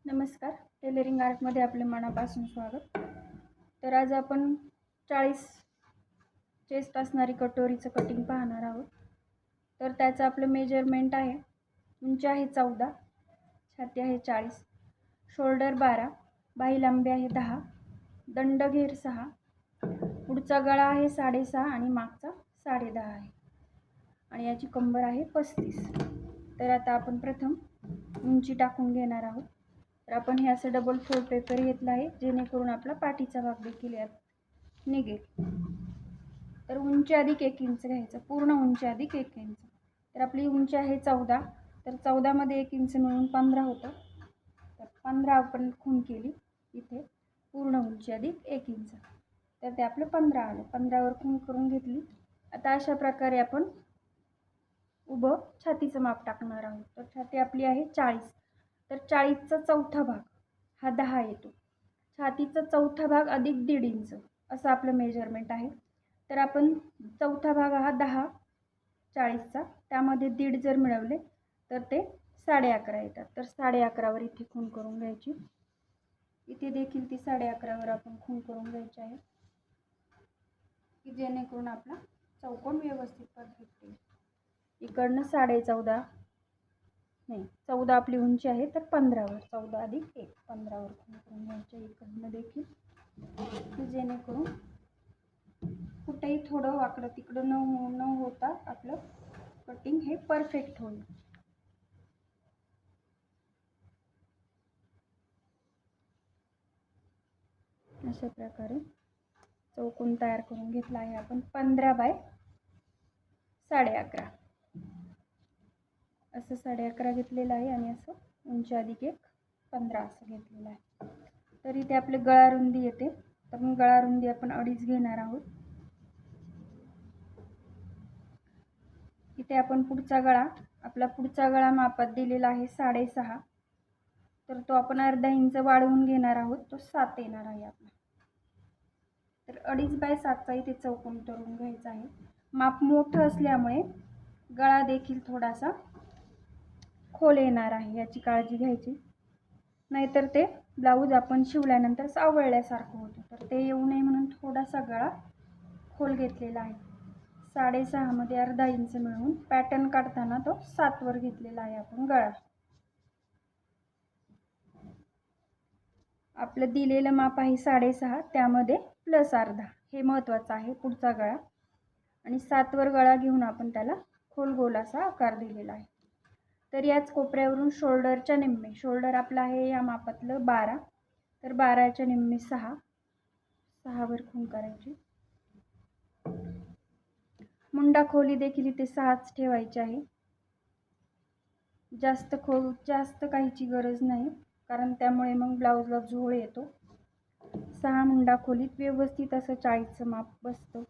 नमस्कार, टेलरिंग आर्टमध्ये आपले मनापासून स्वागत. तर आज आपण 40 चेस्ट असणारी कटोरीचं कटिंग पाहणार आहोत. तर त्याचं आपलं मेजरमेंट आहे, उंची आहे 14, छाती आहे 40, शोल्डर 12, बाही लांबी आहे 10, दंडघेर 6, पुढचा गळा आहे 6.5 आणि मागचा 10.5 आहे आणि याची कंबर आहे 35. तर आता आपण प्रथम उंची टाकून घेणार आहोत. तर आपण हे असं डबल फोल्ड पेपर घेतला आहे, जेणेकरून आपला पाठीचा भाग देखील यात निघेल. तर उंची अधिक 1 इंच घ्यायचं, पूर्ण उंची अधिक 1 इंच. तर आपली उंची आहे 14, तर 14 मध्ये 1 इंच मिळून 15 होतं. तर 15 आपण खूण केली इथे, पूर्ण उंची अधिक 1 इंच, तर ते आपलं 15 आलं. 15 वर खूण करून घेतली. आता अशा प्रकारे आपण उभं छातीचं माप टाकणार आहोत. तर छाती आपली आहे 40, तर 40चा चौथा भाग हा 10 येतो. छातीचा चौथा भाग अधिक 1.5 इंच असं आपलं मेजरमेंट आहे. तर आपण चौथा भाग हा 10 40चा, त्यामध्ये 1.5 जर मिळवले तर ते 11.5 येतात. तर 11.5 वर इथे खूण करून घ्यायची. इथे देखील ती 11.5 वर आपण खूण करून घ्यायची आहे, की जेणेकरून आपला चौकोन व्यवस्थित परफेक्ट येईल. इकडनं 14.5 नाही, 14 आपली उंची आहे, तर 15 वर 14 अधिक 1 15 वर खूण करून घ्यायच्या इकडनं देखील, की जेणेकरून कुठेही थोडं वाकडं तिकडं न होता आपलं कटिंग हे परफेक्ट होईल. अशा प्रकारे चौकोन तयार करून घेतला आहे आपण. 15 बाय 11.5 असं 11.5 घेतलेलं आहे आणि असं उंची अधिक 1 15 असं घेतलेलं आहे. तर इथे आपले गळा रुंदी येते, तर मग गळा रुंदी आपण 2.5 घेणार आहोत. इथे आपण पुढचा गळा मापात दिलेला आहे 6.5, तर तो आपण अर्धा इंच वाढवून घेणार आहोत, तो 7 येणार आहे आपला. तर 2.5 बाय 7चा इथे चौकोन करून घ्यायचा आहे. माप मोठं असल्यामुळे गळा देखील थोडासा खोल येणार आहे, याची काळजी घ्यायची, नाहीतर ते ब्लाऊज आपण शिवल्यानंतर सावळल्यासारखं होतं. तर ते येऊ नये म्हणून थोडासा गळा खोल घेतलेला आहे. 6.5 मध्ये अर्धा इंच मिळवून पॅटर्न काढताना तो 7 वर घेतलेला आहे आपण गळा. आपलं दिलेलं माप आहे 6.5, त्यामध्ये प्लस अर्धा, हे महत्त्वाचं आहे पुढचा गळा, आणि 7 वर गळा घेऊन आपण त्याला खोल गोल असा आकार दिलेला आहे. तर याच कोपऱ्यावरून शोल्डरच्या निम्मे, शोल्डर आपलं आहे या मापातलं 12, तर 12च्या निम्मे 6 वर खूण करायची. मुंडा खोली देखील इथे 6च ठेवायची आहे. जास्त काहीची गरज नाही, कारण त्यामुळे मग ब्लाऊजला झोळ येतो. 6 मुंडा खोलीत व्यवस्थित असं 40चं माप बसतं.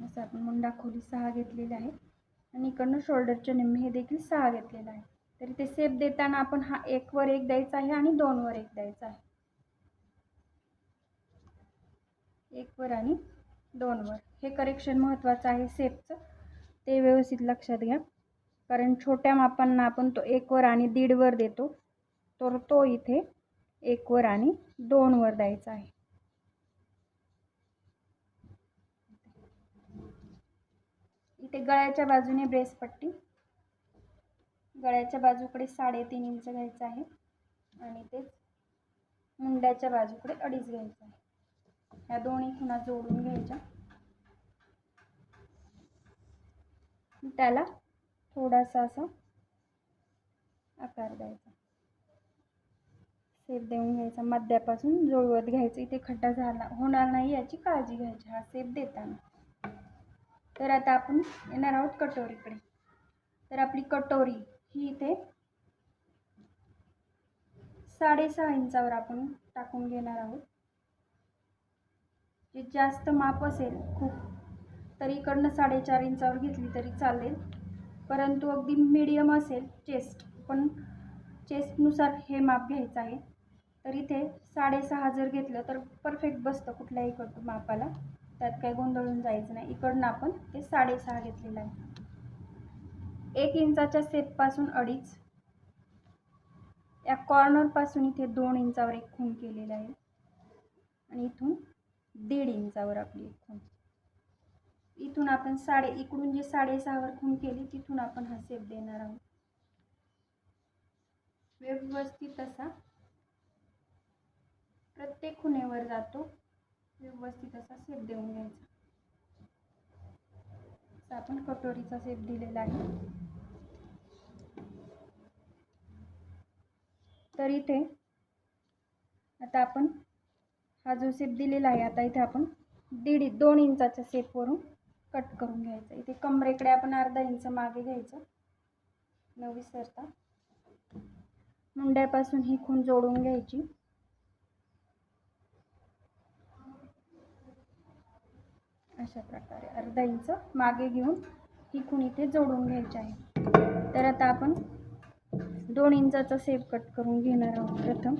असं आपण मुंडा खोली 6 घेतलेले आहे आणि इकडनं शोल्डरच्या निम्मे हे देखील 6 घेतलेलं आहे. तर इथे सेप देताना आपण हा 1 वर 1 द्यायचा आहे आणि 2 वर 1 द्यायचा आहे. 1 वर आणि 2 वर, हे करेक्शन महत्त्वाचं आहे सेपचं, ते व्यवस्थित लक्षात घ्या, कारण छोट्या मापांना आपण तो 1 वर आणि 1.5 वर देतो, तर तो इथे 1 वर आणि 2 वर द्यायचा आहे. इथे गळ्याच्या बाजूने ब्रेस पट्टी, गळ्याच्या बाजूकडे 3.5 इंच घ्यायचं आहे आणि तेच मुंड्याच्या बाजूकडे 2.5 घ्यायचं आहे. ह्या दोन्ही खुणा जोडून घ्यायच्या, त्याला थोडासा असा आकार द्यायचा, सेप देऊन घ्यायचा, मध्यापासून जुळवत घ्यायचं. इथे खड्डा होणार नाही याची काळजी घ्यायची हा सेप देताना. तर आता आपण येणार आहोत कटोरीकडे. तर आपली कटोरी ही इथे 6.5 इंचावर आपण टाकून घेणार आहोत. जे जास्त माप असेल खूप, तर इकडनं 4.5 इंचावर घेतली तरी चालेल, परंतु अगदी मीडियम असेल चेस्ट, पण चेस्टनुसार हे माप घ्यायचं आहे. तर इथे 6.5 जर घेतलं तर परफेक्ट बसतं कुठल्याही मापाला, त्यात काही गोंधळून जायचं नाही. इकडनं आपण ते 6.5 घेतलेलं आहे. 1 इंचाच्या सेपपासून 2.5, या कॉर्नरपासून इथे 2 इंचावर एक खूण केलेला आहे आणि इथून 1.5 इंचावर आपली एक खूण. इथून आपण इकडून जे 6.5वर खूण केली तिथून आपण हा सेप देणार आहोत. व्यवस्थित असा प्रत्येक खुणेवर जातो, व्यवस्थित असा सेप देऊन घ्यायचा. आपण कटोरीचा सेप दिलेला आहे. तर इथे आता आपण हा जो सेप दिलेला आहे, आता इथे आपण 2 इंचाच्या सेपवरून कट करून घ्यायचं. इथे कमरेकडे आपण अर्धा इंच मागे घ्यायचं न विसरता. मुंड्यापासून ही खूण जोडून घ्यायची. अशा प्रकारे अर्धा इंच मागे घेऊन ही खूण इथे जोडून घ्यायची आहे. तर आता आपण 2 इंचाचा सेप कट करून घेणार आहोत. प्रथम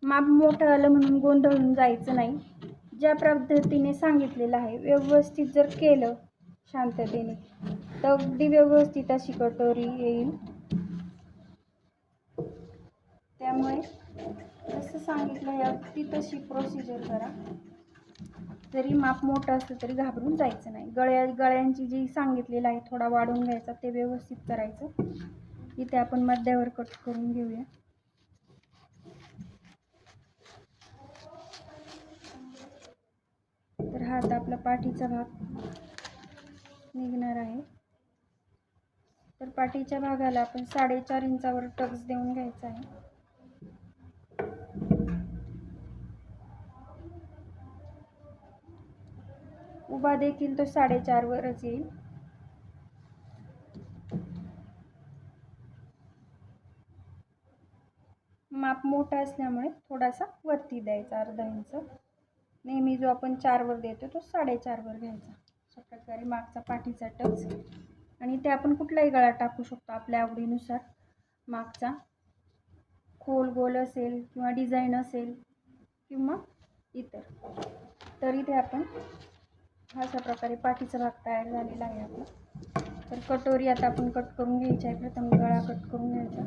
माप मोठं आलं म्हणून गोंधळून जायचं नाही. ज्या पद्धतीने सांगितलेलं आहे व्यवस्थित जर केलं शांततेने तर अगदी व्यवस्थित अशी कटोरी येईल. त्यामुळे जसं सांगितलं आहे अगदी तशी प्रोसिजर करा. जरी माप मोठं असलं तरी घाबरून जायचं नाही. गळ्यांची जी सांगितलेलं आहे थोडा वाढवून घ्यायचा, ते व्यवस्थित करायचं. इथे आपण मध्यावर कट करून घेऊया. तर हा आता आपला पाठीचा भाग निघणार आहे. तर पाठीच्या भागाला आपण 4.5 इंचावर टक्स देऊन घ्यायचा आहे. उभा देखील तो 4.5 वरच येईल. माप मोठा असल्यामुळे थोडासा वरती द्यायचा, अर्धा इंच. नेहमी जो आपण 4 वर देतो तो 4.5 वर घ्यायचा. अशा प्रकारे मागचा पाठीचा टक्स. आणि ते आपण कुठलाही गळा टाकू शकतो आपल्या आवडीनुसार. मागचा खोल गोल असेल किंवा डिझाईन असेल किंवा इतर. तर इथे आपण अशा प्रकारे पाठीचा भाग तयार झालेला आहे आपला. तर कटोरी आता आपण कट करून घ्यायची आहे. प्रथम गळा कट करून घ्यायचा.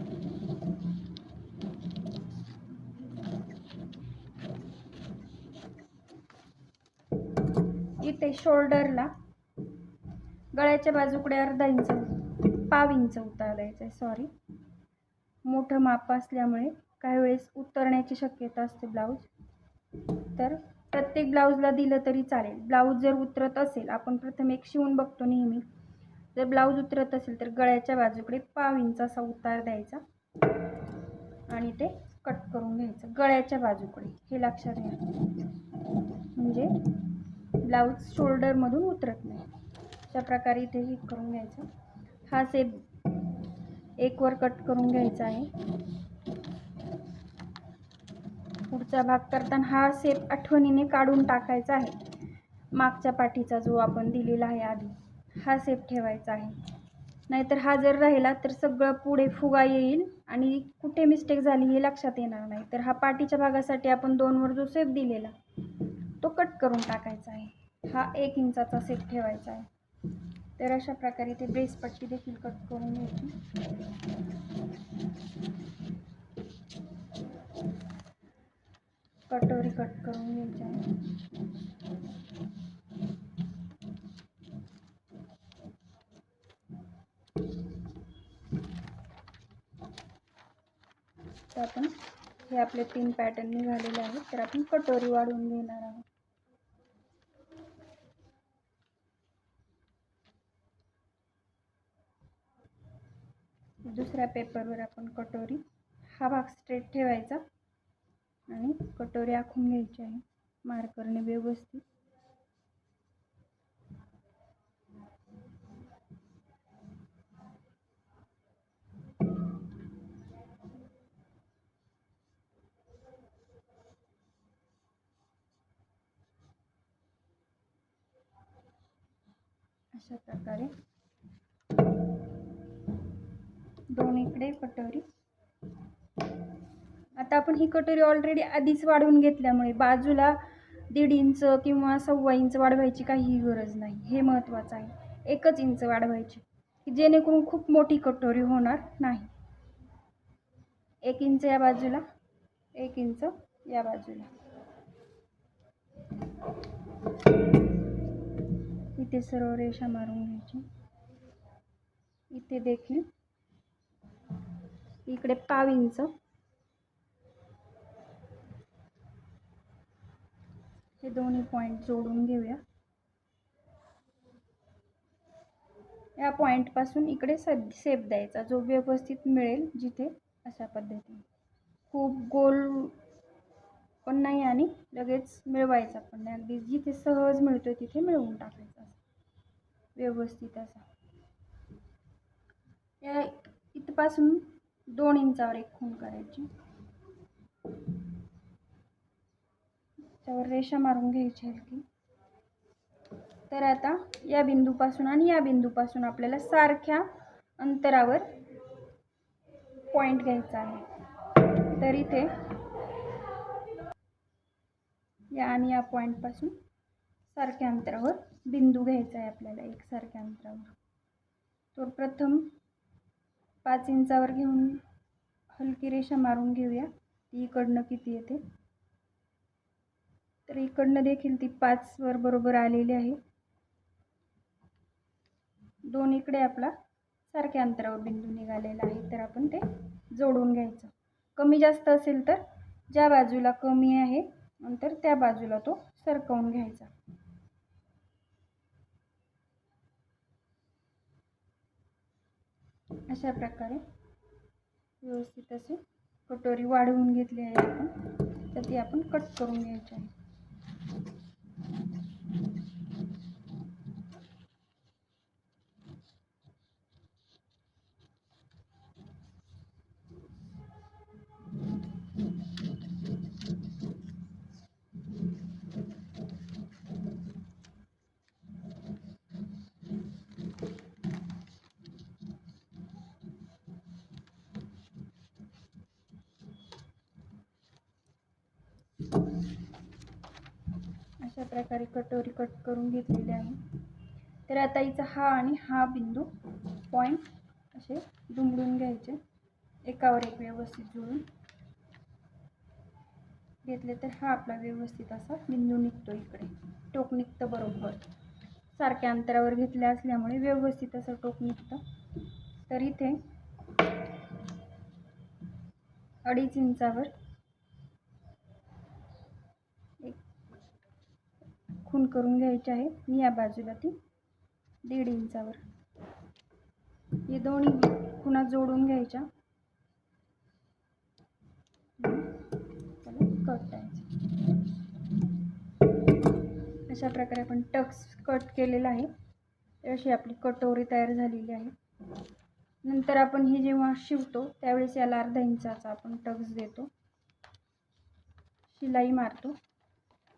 इथे शोल्डरला गळ्याच्या बाजूकडे अर्धा इंच, पाव इंच उतार द्यायचा आहे. सॉरी, मोठं माप असल्यामुळे काही वेळेस उतरण्याची शक्यता असते ब्लाऊज. तर प्रत्येक ब्लाऊजला दिलं तरी चालेल. ब्लाऊज जर उतरत असेल, आपण प्रथम एक शिवून बघतो नेहमी. जर ब्लाऊज उतरत असेल तर गळ्याच्या बाजूकडे पाव इंच असा उतार द्यायचा आणि ते कट करून घ्यायचं गळ्याच्या बाजूकडे. हे लक्षात घ्या, म्हणजे ब्लाऊज शोल्डरमधून उतरत नाही. अशा प्रकारे इथे हे करून घ्यायचं. हा सेप 1 वर कट करून घ्यायचा आहे. पुढचा भाग करताना हा सेप आठवणीने काढून टाकायचा आहे. मागच्या पाठीचा जो आपण दिलेला आहे आधी, हा सेप ठेवायचा आहे. नाहीतर हा जर राहिला तर सगळं पुढे फुगा येईल आणि कुठे मिस्टेक झाली हे लक्षात येणार नाही. तर हा पाठीच्या भागासाठी आपण 2 वर जो सेप दिलेला तो कट करून टाकायचा आहे. हा 1 इंचाचा सेप ठेवायचा आहे. तर अशा प्रकारे ते ब्रेस पट्टी देखील कट करून घ्यायची. कटोरी कट करून घ्यायची आहे. तर आपण हे आपले 3 पॅटर्न निघालेले आहेत. तर आपण कटोरी वाढवून घेणार आहोत. दुसऱ्या पेपरवर आपण कटोरी, हा भाग स्ट्रेट ठेवायचा आणि कटोरी आखून घ्यायची आहे मार्करने व्यवस्थित. अशा प्रकारे दोन्हीकडे कटोरी. आता आपण ही कटोरी ऑलरेडी आधीच वाढवून घेतल्यामुळे बाजूला 1.5 इंच किंवा 1.25 इंच वाढवायची काहीही गरज नाही. हे महत्त्वाचं आहे. 1 इंच वाढवायची, की जेणेकरून खूप मोठी कटोरी होणार नाही. 1 इंच या बाजूला, 1 इंच या बाजूला. इथे सर्व रेषा मारून घ्यायची. इथे देखील इकडे पाव इंच, हे दोन्ही पॉईंट जोडून घेऊया. या पॉईंटपासून इकडे शेप द्यायचा जो व्यवस्थित मिळेल जिथे, अशा पद्धतीने. खूप गोल पण नाही आणि लगेच मिळवायचा पण नाही, अगदी जिथे सहज मिळतो तिथे मिळवून टाकायचा व्यवस्थित असा. या इथपासून 2 इंचावर एक खूण करायची, त्यावर रेषा मारून घ्यायची हलकी. तर आता या बिंदूपासून आणि या बिंदूपासून आपल्याला सारख्या अंतरावर पॉईंट घ्यायचा आहे. तर इथे या आणि या पॉईंटपासून सारख्या अंतरावर बिंदू घ्यायचा आहे आपल्याला, एकसारख्या अंतरावर. तर प्रथम 5 इंचावर घेऊन हलकी रेषा मारून घेऊया. ती इकडनं किती येते, तर इकडनं देखील ती 5 वर बरोबर आलेली आहे. 2 इकडे आपला सारख्या अंतरावर बिंदू निघालेला आहे, तर आपण ते जोडून घ्यायचं. कमी जास्त असेल तर ज्या बाजूला कमी आहे नंतर त्या बाजूला तो सरकवून घ्यायचा. अशा प्रकारे व्यवस्थित अशी कटोरी वाढवून घेतली आहे आपण, तर ती आपण कट करून घ्यायची आहे. अशा प्रकारे कटोरी कट करून घेतलेली आहे. तर आता इथं हा आणि हा बिंदू पॉईंट असे दुमडून घ्यायचे, एकावर एक व्यवस्थित जुळून घेतले तर हा आपला व्यवस्थित असा बिंदू निघतो. इकडे टोक निघतं बरोबर, सारख्या अंतरावर घेतले असल्यामुळे व्यवस्थित असं टोक निघतं. तर इथे 2.5 इंचावर एक खूण करून घ्यायची आहे आणि या बाजूला ती 1.5 इंचावर. हे दोन्ही खुणा जोडून घ्यायच्या, कट द्यायचं. अशा प्रकारे आपण टक्स कट केलेला आहे. अशी आपली कटोरी तयार झालेली आहे. नंतर आपण ही जेव्हा शिवतो त्यावेळेस याला 1/2 इंचाचा आपण टक्स देतो, शिलाई मारतो.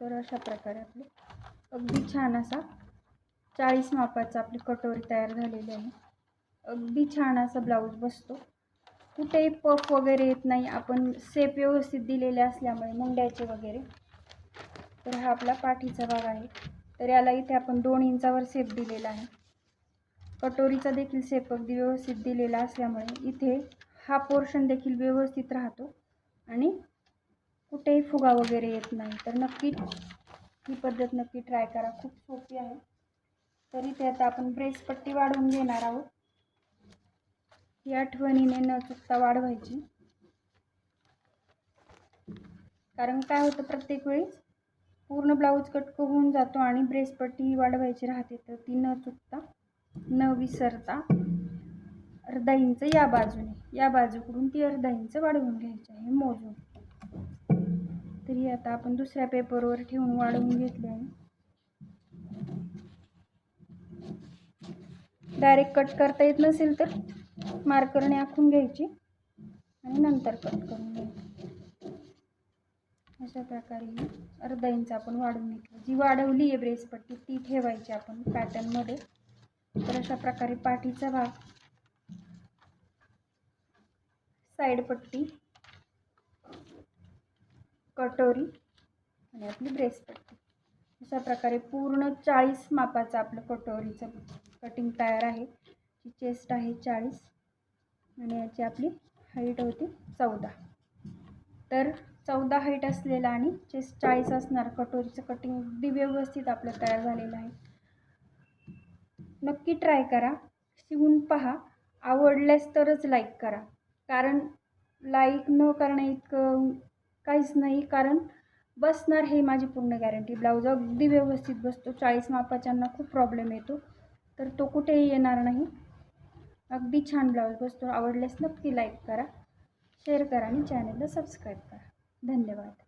तर अशा प्रकारे आपली अगदी छान असा 40 मापाचा आपली कटोरी तयार झालेली आहे. अगदी छान असा ब्लाऊज बसतो, कुठेही पफ वगैरे येत नाही. आपण शेप व्यवस्थित दिलेले असल्यामुळे मुंड्याचे वगैरे. तर हा आपला पाठीचा भाग आहे. तर याला इथे आपण 2 इंचावर शेप दिलेला आहे. कटोरीचा देखील शेप अगदी व्यवस्थित दिलेला असल्यामुळे इथे हा पोर्शन देखील व्यवस्थित राहतो आणि कुठेही फुगा वगैरे येत नाही. तर नक्की ही पद्धत नक्की ट्राय करा, खूप सोपी आहे. तर इथे आता आपण ब्रेस पट्टी वाढवून घेणार आहोत. ही आठवणीने न चुकता वाढवायची, कारण काय होतं प्रत्येक वेळेस पूर्ण ब्लाऊज कट होऊन जातो आणि ब्रेस पट्टी वाढवायची राहते. तर ती न चुकता न विसरता 1/2 इंच या बाजूने, या बाजूकडून ती 1/2 इंच वाढवून घ्यायची आहे मोजून. तरी आता आपण दुसऱ्या पेपरवर ठेवून वाढवून घेतले आहे. डायरेक्ट कट करता येत नसेल तर मार्करने आखून घ्यायची आणि नंतर कट करून घ्यायची. अशा प्रकारे 1/2 इंच आपण वाढवून घेतली. जी वाढवली आहे ब्रेस पट्टी ती ठेवायची आपण पॅटर्नमध्ये. तर अशा प्रकारे पाठीचा भाग, साईड पट्टी, कटोरी आणि आपली ब्रेस पट्टी, अशा प्रकारे पूर्ण 40 मापाचं आपलं कटोरीचं कटिंग तयार आहे. ची चेस्ट आहे 40 आणि याची आपली हाईट होती 14. तर 14 हाईट असलेला आणि चेस्ट 40 असणार कटोरीचं कटिंग अगदी व्यवस्थित आपलं तयार झालेलं आहे. नक्की ट्राय करा, शिवून पहा, आवडल्यास तरच लाईक करा. कारण लाईक न करण्या इतकं काहीच नाही, कारण बसणार हे माझी पूर्ण गॅरंटी. ब्लाऊज अगदी व्यवस्थित बसतो. 40 मापाच्यांना खूप प्रॉब्लेम येतो, तर तो कुठेही येणार नाही. अगदी छान ब्लाऊज बसतो. आवडल्यास नक्की लाईक करा, शेअर करा आणि चॅनलला सबस्क्राईब करा. धन्यवाद.